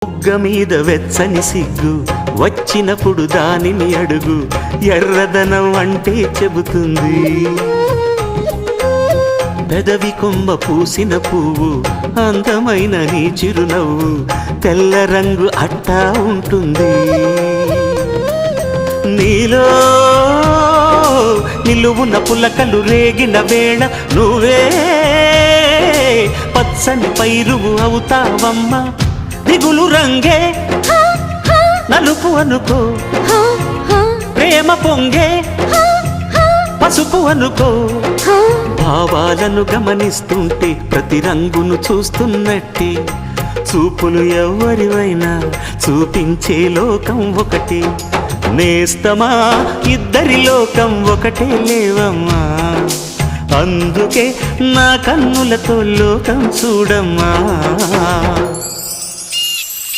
బుగ్గ మీద వెచ్చని సిగ్గు వచ్చినప్పుడు దానిని అడుగు, ఎర్రదనం అంటే చెబుతుంది. పెదవి కొమ్మ పూసిన పువ్వు అందమైన నీ చిరునవ్వు, తెల్ల రంగు అట్టా ఉంటుంది. నీలో నిలువున పులకలు రేగిన వేళ నువ్వే పచ్చని పైరువు అవుతావమ్మా. దిగులు రంగే నలుపు అనుకో, ప్రేమ పొంగే పసుపు అనుకో. భావాలను గమనిస్తుంటే ప్రతి రంగును చూస్తున్నట్టే, చూపులు ఎవరివైనా చూపించే లోకం ఒకటి. నేస్తమా ఇద్దరి లోకం ఒకటే లేవమ్మా, అందుకే నా కన్నులతో లోకం చూడమ్మా.